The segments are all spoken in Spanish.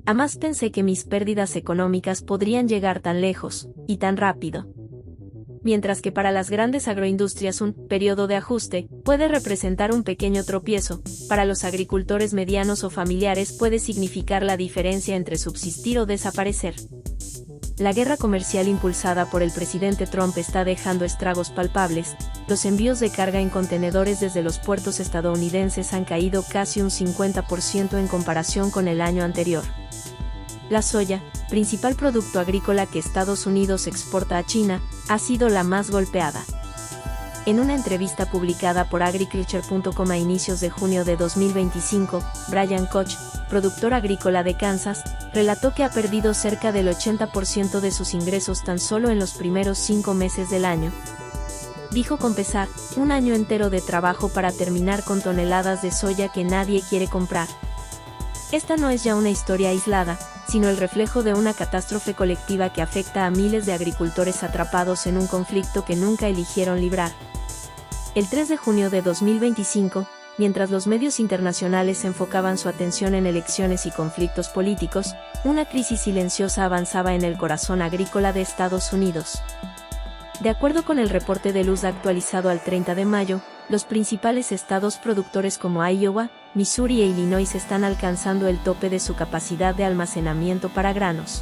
Jamás pensé que mis pérdidas económicas podrían llegar tan lejos, y tan rápido. Mientras que para las grandes agroindustrias un periodo de ajuste puede representar un pequeño tropiezo, para los agricultores medianos o familiares puede significar la diferencia entre subsistir o desaparecer. La guerra comercial impulsada por el presidente Trump está dejando estragos palpables. Los envíos de carga en contenedores desde los puertos estadounidenses han caído casi un 50% en comparación con el año anterior. La soya, principal producto agrícola que Estados Unidos exporta a China, ha sido la más golpeada. En una entrevista publicada por Agriculture.com a inicios de junio de 2025, Brian Koch, productor agrícola de Kansas, relató que ha perdido cerca del 80% de sus ingresos tan solo en los primeros 5 meses del año. Dijo con pesar, un año entero de trabajo para terminar con toneladas de soya que nadie quiere comprar. Esta no es ya una historia aislada, sino el reflejo de una catástrofe colectiva que afecta a miles de agricultores atrapados en un conflicto que nunca eligieron librar. El 3 de junio de 2025, mientras los medios internacionales enfocaban su atención en elecciones y conflictos políticos, una crisis silenciosa avanzaba en el corazón agrícola de Estados Unidos. De acuerdo con el reporte del USDA actualizado al 30 de mayo, los principales estados productores como Iowa, Missouri e Illinois están alcanzando el tope de su capacidad de almacenamiento para granos.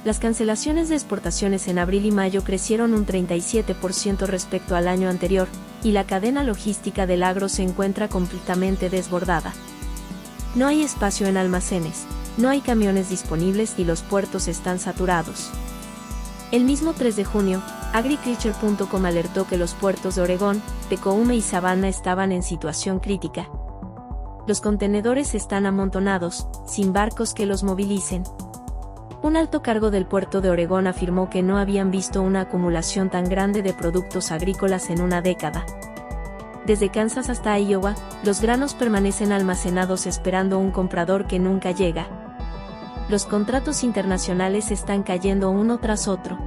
Las cancelaciones de exportaciones en abril y mayo crecieron un 37% respecto al año anterior, y la cadena logística del agro se encuentra completamente desbordada. No hay espacio en almacenes, no hay camiones disponibles y los puertos están saturados. El mismo 3 de junio, Agriculture.com alertó que los puertos de Oregón, Tecoume y Savannah estaban en situación crítica. Los contenedores están amontonados, sin barcos que los movilicen. Un alto cargo del puerto de Oregón afirmó que no habían visto una acumulación tan grande de productos agrícolas en una década. Desde Kansas hasta Iowa, los granos permanecen almacenados esperando un comprador que nunca llega. Los contratos internacionales están cayendo uno tras otro.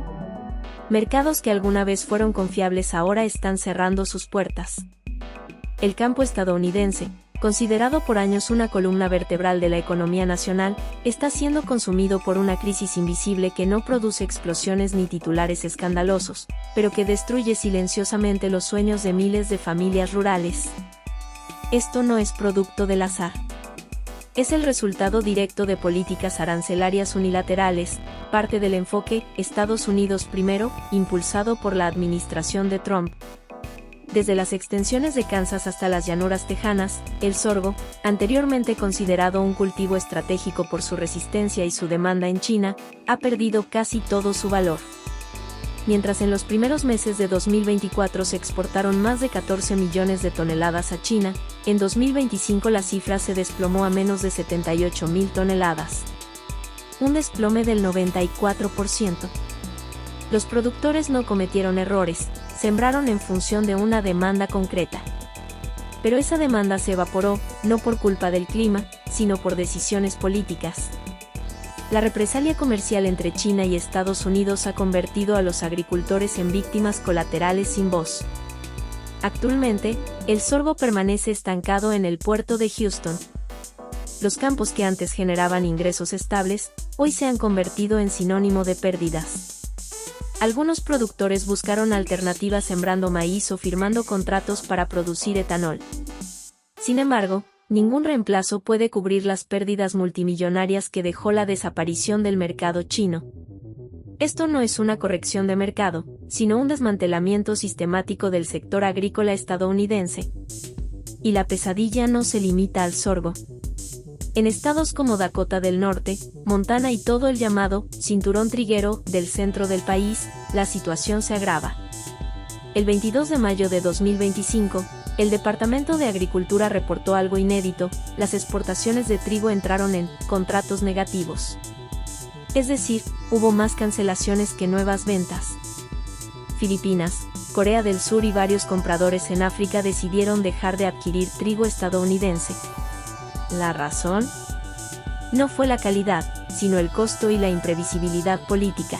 Mercados que alguna vez fueron confiables ahora están cerrando sus puertas. El campo estadounidense, considerado por años una columna vertebral de la economía nacional, está siendo consumido por una crisis invisible que no produce explosiones ni titulares escandalosos, pero que destruye silenciosamente los sueños de miles de familias rurales. Esto no es producto del azar. Es el resultado directo de políticas arancelarias unilaterales, parte del enfoque Estados Unidos primero, impulsado por la administración de Trump. Desde las extensiones de Kansas hasta las llanuras tejanas, el sorgo, anteriormente considerado un cultivo estratégico por su resistencia y su demanda en China, ha perdido casi todo su valor. Mientras en los primeros meses de 2024 se exportaron más de 14 millones de toneladas a China, en 2025 la cifra se desplomó a menos de 78.000 toneladas. Un desplome del 94%. Los productores no cometieron errores, sembraron en función de una demanda concreta. Pero esa demanda se evaporó, no por culpa del clima, sino por decisiones políticas. La represalia comercial entre China y Estados Unidos ha convertido a los agricultores en víctimas colaterales sin voz. Actualmente, el sorgo permanece estancado en el puerto de Houston. Los campos que antes generaban ingresos estables, hoy se han convertido en sinónimo de pérdidas. Algunos productores buscaron alternativas sembrando maíz o firmando contratos para producir etanol. Sin embargo, ningún reemplazo puede cubrir las pérdidas multimillonarias que dejó la desaparición del mercado chino. Esto no es una corrección de mercado, sino un desmantelamiento sistemático del sector agrícola estadounidense. Y la pesadilla no se limita al sorgo. En estados como Dakota del Norte, Montana y todo el llamado cinturón triguero del centro del país, la situación se agrava. El 22 de mayo de 2025, el Departamento de Agricultura reportó algo inédito: las exportaciones de trigo entraron en contratos negativos. Es decir, hubo más cancelaciones que nuevas ventas. Filipinas, Corea del Sur y varios compradores en África decidieron dejar de adquirir trigo estadounidense. ¿La razón? No fue la calidad, sino el costo y la imprevisibilidad política.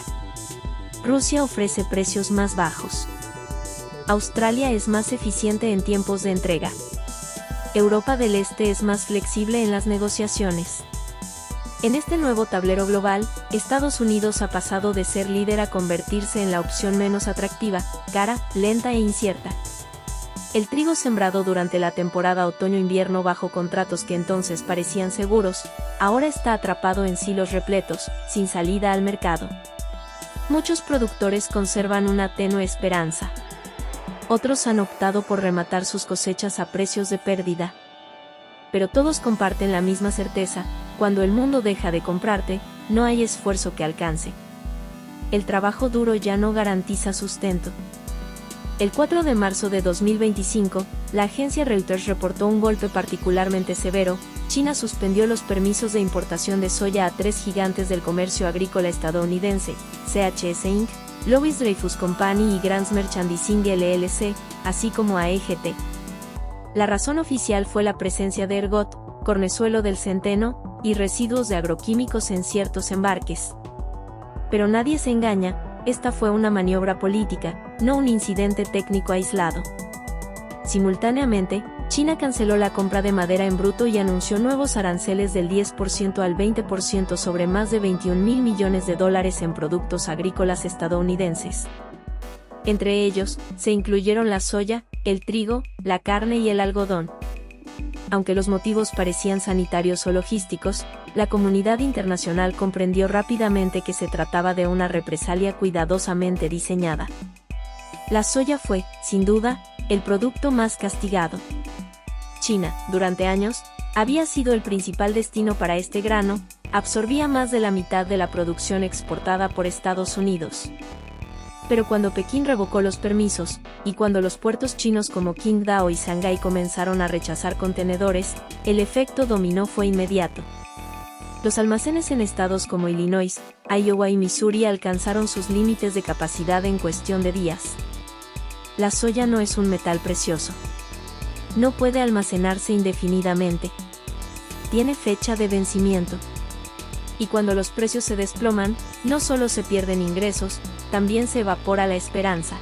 Rusia ofrece precios más bajos. Australia es más eficiente en tiempos de entrega. Europa del Este es más flexible en las negociaciones. En este nuevo tablero global, Estados Unidos ha pasado de ser líder a convertirse en la opción menos atractiva, cara, lenta e incierta. El trigo sembrado durante la temporada otoño-invierno bajo contratos que entonces parecían seguros, ahora está atrapado en silos repletos, sin salida al mercado. Muchos productores conservan una tenue esperanza. Otros han optado por rematar sus cosechas a precios de pérdida. Pero todos comparten la misma certeza: cuando el mundo deja de comprarte, no hay esfuerzo que alcance. El trabajo duro ya no garantiza sustento. El 4 de marzo de 2025, la agencia Reuters reportó un golpe particularmente severo. China suspendió los permisos de importación de soya a 3 gigantes del comercio agrícola estadounidense, CHS Inc., Louis Dreyfus Company y Grants Merchandising LLC, así como a EGT. La razón oficial fue la presencia de ergot, cornezuelo del centeno, y residuos de agroquímicos en ciertos embarques. Pero nadie se engaña, esta fue una maniobra política, no un incidente técnico aislado. Simultáneamente, China canceló la compra de madera en bruto y anunció nuevos aranceles del 10% al 20% sobre más de $21.000 millones en productos agrícolas estadounidenses. Entre ellos, se incluyeron la soya, el trigo, la carne y el algodón. Aunque los motivos parecían sanitarios o logísticos, la comunidad internacional comprendió rápidamente que se trataba de una represalia cuidadosamente diseñada. La soya fue, sin duda, el producto más castigado. China, durante años, había sido el principal destino para este grano, absorbía más de la mitad de la producción exportada por Estados Unidos. Pero cuando Pekín revocó los permisos, y cuando los puertos chinos como Qingdao y Shanghái comenzaron a rechazar contenedores, el efecto dominó fue inmediato. Los almacenes en estados como Illinois, Iowa y Missouri alcanzaron sus límites de capacidad en cuestión de días. La soya no es un metal precioso. No puede almacenarse indefinidamente. Tiene fecha de vencimiento. Y cuando los precios se desploman, no solo se pierden ingresos, también se evapora la esperanza.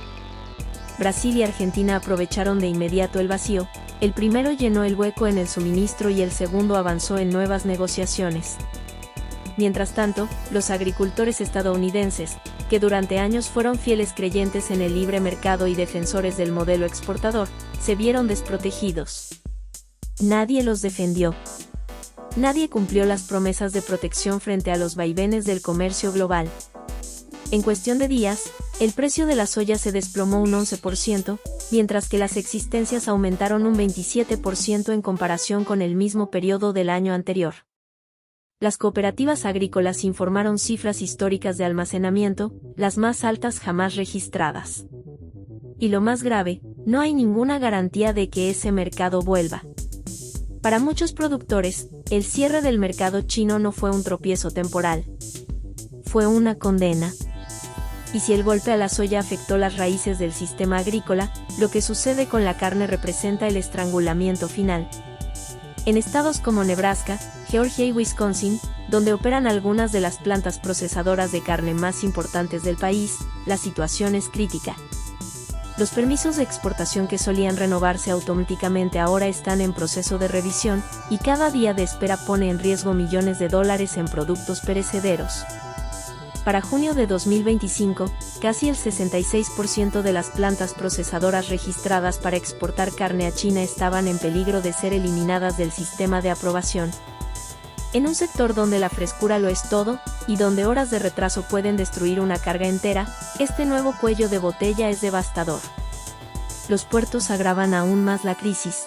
Brasil y Argentina aprovecharon de inmediato el vacío, el primero llenó el hueco en el suministro y el segundo avanzó en nuevas negociaciones. Mientras tanto, los agricultores estadounidenses, que durante años fueron fieles creyentes en el libre mercado y defensores del modelo exportador, se vieron desprotegidos. Nadie los defendió. Nadie cumplió las promesas de protección frente a los vaivenes del comercio global. En cuestión de días, el precio de la soya se desplomó un 11%, mientras que las existencias aumentaron un 27% en comparación con el mismo periodo del año anterior. Las cooperativas agrícolas informaron cifras históricas de almacenamiento, las más altas jamás registradas. Y lo más grave, no hay ninguna garantía de que ese mercado vuelva. Para muchos productores, el cierre del mercado chino no fue un tropiezo temporal. Fue una condena. Y si el golpe a la soya afectó las raíces del sistema agrícola, lo que sucede con la carne representa el estrangulamiento final. En estados como Nebraska, Georgia y Wisconsin, donde operan algunas de las plantas procesadoras de carne más importantes del país, la situación es crítica. Los permisos de exportación que solían renovarse automáticamente ahora están en proceso de revisión, y cada día de espera pone en riesgo millones de dólares en productos perecederos. Para junio de 2025, casi el 66% de las plantas procesadoras registradas para exportar carne a China estaban en peligro de ser eliminadas del sistema de aprobación. En un sector donde la frescura lo es todo, y donde horas de retraso pueden destruir una carga entera, este nuevo cuello de botella es devastador. Los puertos agravan aún más la crisis.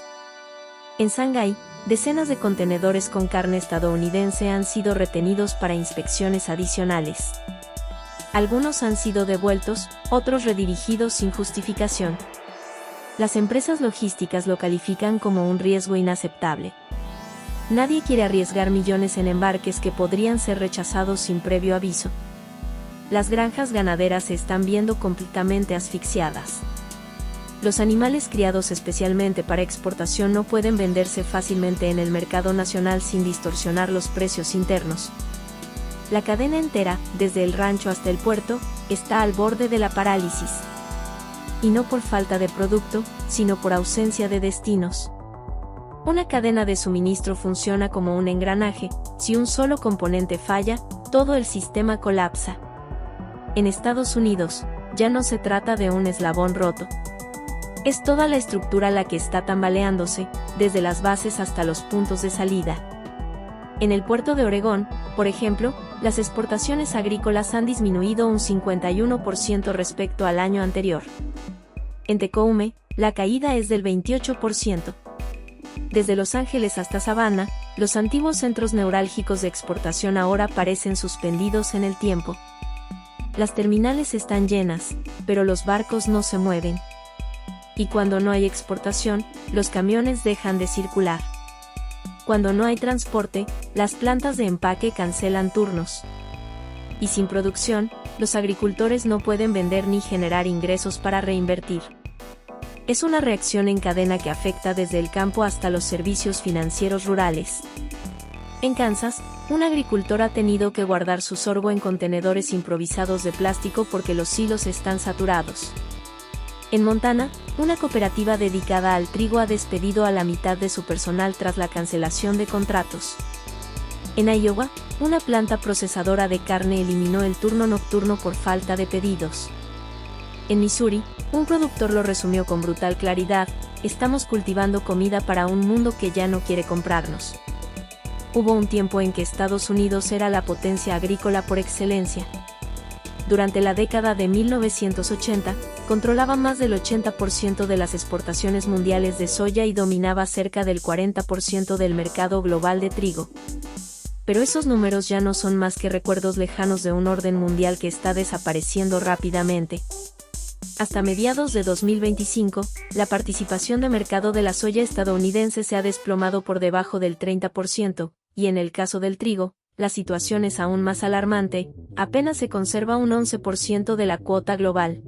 En Shanghái, decenas de contenedores con carne estadounidense han sido retenidos para inspecciones adicionales. Algunos han sido devueltos, otros redirigidos sin justificación. Las empresas logísticas lo califican como un riesgo inaceptable. Nadie quiere arriesgar millones en embarques que podrían ser rechazados sin previo aviso. Las granjas ganaderas se están viendo completamente asfixiadas. Los animales criados especialmente para exportación no pueden venderse fácilmente en el mercado nacional sin distorsionar los precios internos. La cadena entera, desde el rancho hasta el puerto, está al borde de la parálisis. Y no por falta de producto, sino por ausencia de destinos. Una cadena de suministro funciona como un engranaje. Si un solo componente falla, todo el sistema colapsa. En Estados Unidos, ya no se trata de un eslabón roto. Es toda la estructura la que está tambaleándose, desde las bases hasta los puntos de salida. En el puerto de Oregón, por ejemplo, las exportaciones agrícolas han disminuido un 51% respecto al año anterior. En Tecoume, la caída es del 28%. Desde Los Ángeles hasta Savannah, los antiguos centros neurálgicos de exportación ahora parecen suspendidos en el tiempo. Las terminales están llenas, pero los barcos no se mueven. Y cuando no hay exportación, los camiones dejan de circular. Cuando no hay transporte, las plantas de empaque cancelan turnos. Y sin producción, los agricultores no pueden vender ni generar ingresos para reinvertir. Es una reacción en cadena que afecta desde el campo hasta los servicios financieros rurales. En Kansas, un agricultor ha tenido que guardar su sorgo en contenedores improvisados de plástico porque los silos están saturados. En Montana, una cooperativa dedicada al trigo ha despedido a la mitad de su personal tras la cancelación de contratos. En Iowa, una planta procesadora de carne eliminó el turno nocturno por falta de pedidos. En Missouri, un productor lo resumió con brutal claridad: estamos cultivando comida para un mundo que ya no quiere comprarnos. Hubo un tiempo en que Estados Unidos era la potencia agrícola por excelencia. Durante la década de 1980, controlaba más del 80% de las exportaciones mundiales de soya y dominaba cerca del 40% del mercado global de trigo. Pero esos números ya no son más que recuerdos lejanos de un orden mundial que está desapareciendo rápidamente. Hasta mediados de 2025, la participación de mercado de la soya estadounidense se ha desplomado por debajo del 30%, y en el caso del trigo, la situación es aún más alarmante: apenas se conserva un 11% de la cuota global.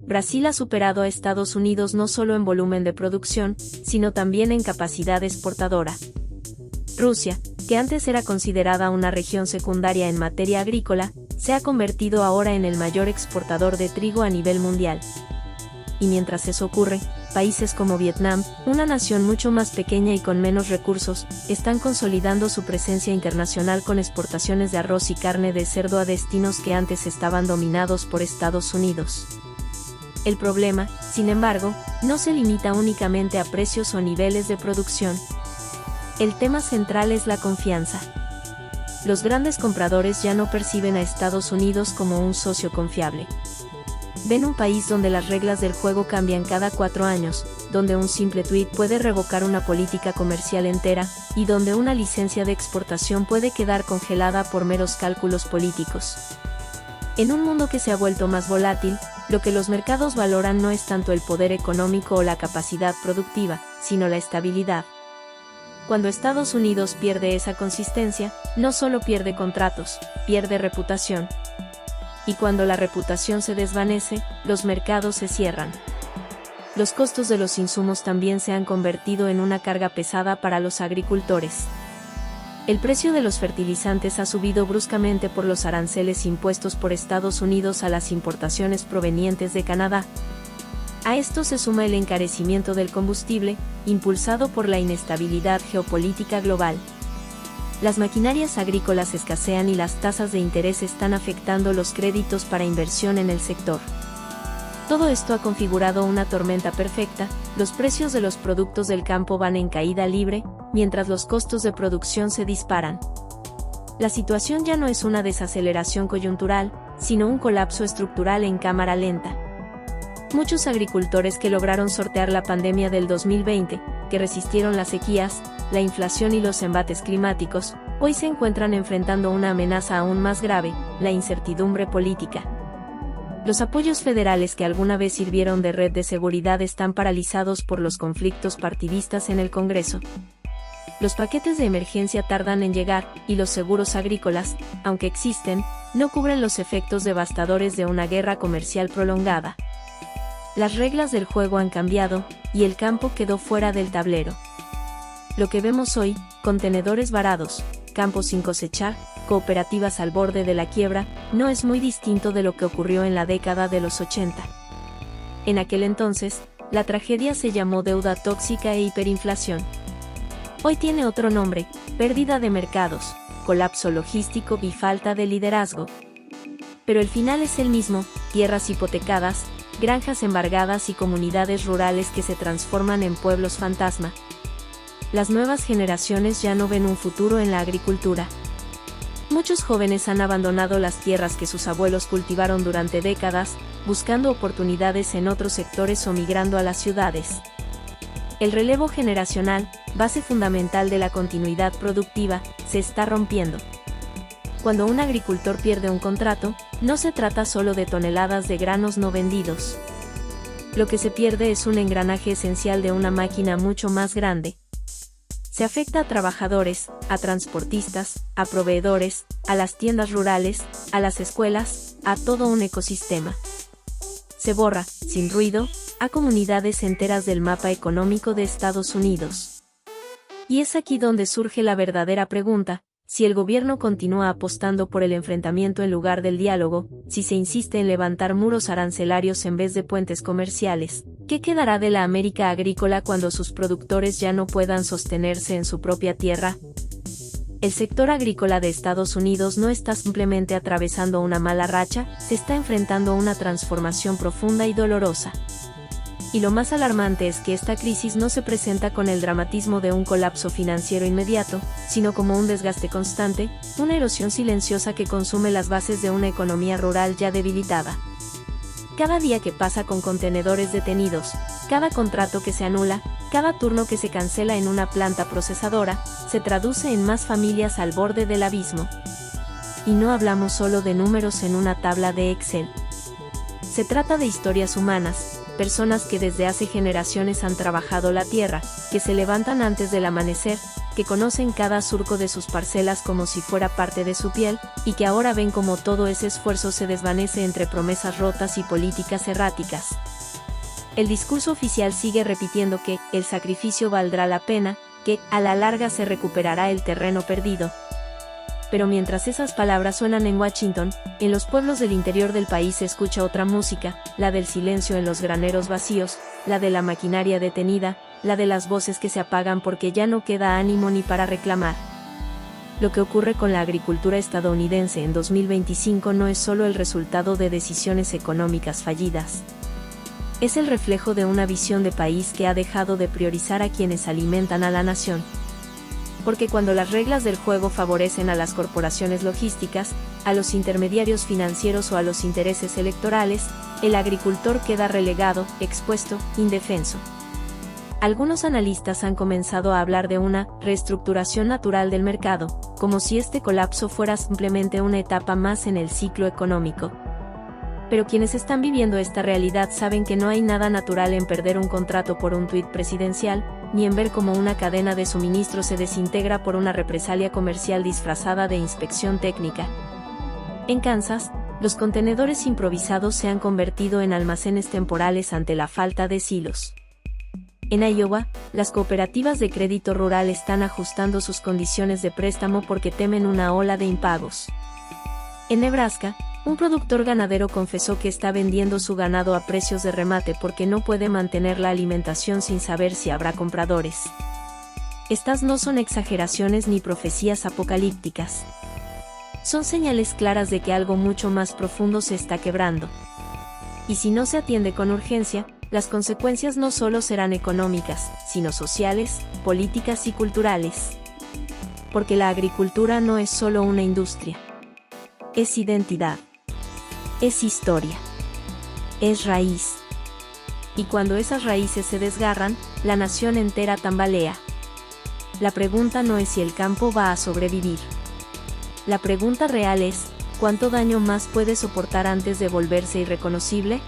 Brasil ha superado a Estados Unidos no solo en volumen de producción, sino también en capacidad exportadora. Rusia, que antes era considerada una región secundaria en materia agrícola, se ha convertido ahora en el mayor exportador de trigo a nivel mundial. Y mientras eso ocurre, países como Vietnam, una nación mucho más pequeña y con menos recursos, están consolidando su presencia internacional con exportaciones de arroz y carne de cerdo a destinos que antes estaban dominados por Estados Unidos. El problema, sin embargo, no se limita únicamente a precios o niveles de producción. El tema central es la confianza. Los grandes compradores ya no perciben a Estados Unidos como un socio confiable. Ven un país donde las reglas del juego cambian cada 4 años, donde un simple tuit puede revocar una política comercial entera, y donde una licencia de exportación puede quedar congelada por meros cálculos políticos. En un mundo que se ha vuelto más volátil, lo que los mercados valoran no es tanto el poder económico o la capacidad productiva, sino la estabilidad. Cuando Estados Unidos pierde esa consistencia, no solo pierde contratos, pierde reputación. Y cuando la reputación se desvanece, los mercados se cierran. Los costos de los insumos también se han convertido en una carga pesada para los agricultores. El precio de los fertilizantes ha subido bruscamente por los aranceles impuestos por Estados Unidos a las importaciones provenientes de Canadá. A esto se suma el encarecimiento del combustible, impulsado por la inestabilidad geopolítica global. Las maquinarias agrícolas escasean y las tasas de interés están afectando los créditos para inversión en el sector. Todo esto ha configurado una tormenta perfecta: los precios de los productos del campo van en caída libre, mientras los costos de producción se disparan. La situación ya no es una desaceleración coyuntural, sino un colapso estructural en cámara lenta. Muchos agricultores que lograron sortear la pandemia del 2020, que resistieron las sequías, la inflación y los embates climáticos, hoy se encuentran enfrentando una amenaza aún más grave: la incertidumbre política. Los apoyos federales que alguna vez sirvieron de red de seguridad están paralizados por los conflictos partidistas en el Congreso. Los paquetes de emergencia tardan en llegar, y los seguros agrícolas, aunque existen, no cubren los efectos devastadores de una guerra comercial prolongada. Las reglas del juego han cambiado, y el campo quedó fuera del tablero. Lo que vemos hoy: contenedores varados, campos sin cosechar, cooperativas al borde de la quiebra, no es muy distinto de lo que ocurrió en la década de los 80. En aquel entonces, la tragedia se llamó deuda tóxica e hiperinflación. Hoy tiene otro nombre: pérdida de mercados, colapso logístico y falta de liderazgo. Pero el final es el mismo: tierras hipotecadas, granjas embargadas y comunidades rurales que se transforman en pueblos fantasma. Las nuevas generaciones ya no ven un futuro en la agricultura. Muchos jóvenes han abandonado las tierras que sus abuelos cultivaron durante décadas, buscando oportunidades en otros sectores o migrando a las ciudades. El relevo generacional, base fundamental de la continuidad productiva, se está rompiendo. Cuando un agricultor pierde un contrato, no se trata solo de toneladas de granos no vendidos. Lo que se pierde es un engranaje esencial de una máquina mucho más grande. Se afecta a trabajadores, a transportistas, a proveedores, a las tiendas rurales, a las escuelas, a todo un ecosistema. Se borra, sin ruido, a comunidades enteras del mapa económico de Estados Unidos. Y es aquí donde surge la verdadera pregunta: si el gobierno continúa apostando por el enfrentamiento en lugar del diálogo, si se insiste en levantar muros arancelarios en vez de puentes comerciales, ¿qué quedará de la América agrícola cuando sus productores ya no puedan sostenerse en su propia tierra? El sector agrícola de Estados Unidos no está simplemente atravesando una mala racha, se está enfrentando a una transformación profunda y dolorosa. Y lo más alarmante es que esta crisis no se presenta con el dramatismo de un colapso financiero inmediato, sino como un desgaste constante, una erosión silenciosa que consume las bases de una economía rural ya debilitada. Cada día que pasa con contenedores detenidos, cada contrato que se anula, cada turno que se cancela en una planta procesadora, se traduce en más familias al borde del abismo. Y no hablamos solo de números en una tabla de Excel. Se trata de historias humanas, personas que desde hace generaciones han trabajado la tierra, que se levantan antes del amanecer, que conocen cada surco de sus parcelas como si fuera parte de su piel, y que ahora ven cómo todo ese esfuerzo se desvanece entre promesas rotas y políticas erráticas. El discurso oficial sigue repitiendo que el sacrificio valdrá la pena, que a la larga se recuperará el terreno perdido. Pero mientras esas palabras suenan en Washington, en los pueblos del interior del país se escucha otra música, la del silencio en los graneros vacíos, la de la maquinaria detenida, la de las voces que se apagan porque ya no queda ánimo ni para reclamar. Lo que ocurre con la agricultura estadounidense en 2025 no es solo el resultado de decisiones económicas fallidas. Es el reflejo de una visión de país que ha dejado de priorizar a quienes alimentan a la nación. Porque cuando las reglas del juego favorecen a las corporaciones logísticas, a los intermediarios financieros o a los intereses electorales, el agricultor queda relegado, expuesto, indefenso. Algunos analistas han comenzado a hablar de una reestructuración natural del mercado, como si este colapso fuera simplemente una etapa más en el ciclo económico. Pero quienes están viviendo esta realidad saben que no hay nada natural en perder un contrato por un tuit presidencial, ni en ver cómo una cadena de suministro se desintegra por una represalia comercial disfrazada de inspección técnica. En Kansas, los contenedores improvisados se han convertido en almacenes temporales ante la falta de silos. En Iowa, las cooperativas de crédito rural están ajustando sus condiciones de préstamo porque temen una ola de impagos. En Nebraska, un productor ganadero confesó que está vendiendo su ganado a precios de remate porque no puede mantener la alimentación sin saber si habrá compradores. Estas no son exageraciones ni profecías apocalípticas. Son señales claras de que algo mucho más profundo se está quebrando. Y si no se atiende con urgencia, las consecuencias no solo serán económicas, sino sociales, políticas y culturales. Porque la agricultura no es solo una industria. Es identidad. Es historia. Es raíz. Y cuando esas raíces se desgarran, la nación entera tambalea. La pregunta no es si el campo va a sobrevivir. La pregunta real es, ¿cuánto daño más puede soportar antes de volverse irreconocible?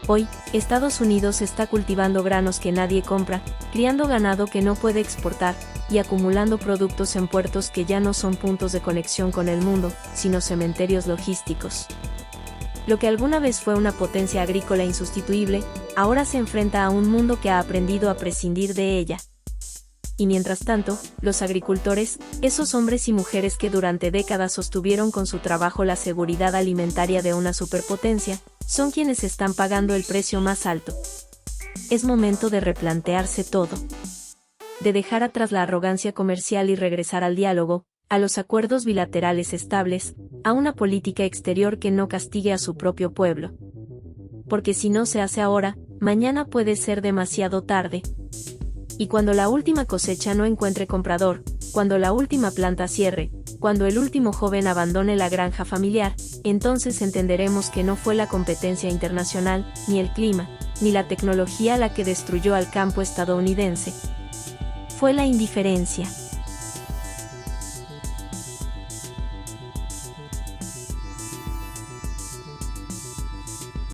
Hoy, Estados Unidos está cultivando granos que nadie compra, criando ganado que no puede exportar, y acumulando productos en puertos que ya no son puntos de conexión con el mundo, sino cementerios logísticos. Lo que alguna vez fue una potencia agrícola insustituible, ahora se enfrenta a un mundo que ha aprendido a prescindir de ella. Y mientras tanto, los agricultores, esos hombres y mujeres que durante décadas sostuvieron con su trabajo la seguridad alimentaria de una superpotencia, son quienes están pagando el precio más alto. Es momento de replantearse todo. de dejar atrás la arrogancia comercial y regresar al diálogo, a los acuerdos bilaterales estables, a una política exterior que no castigue a su propio pueblo. Porque si no se hace ahora, mañana puede ser demasiado tarde. Y cuando la última cosecha no encuentre comprador, cuando la última planta cierre, cuando el último joven abandone la granja familiar, entonces entenderemos que no fue la competencia internacional, ni el clima, ni la tecnología la que destruyó al campo estadounidense. Fue la indiferencia.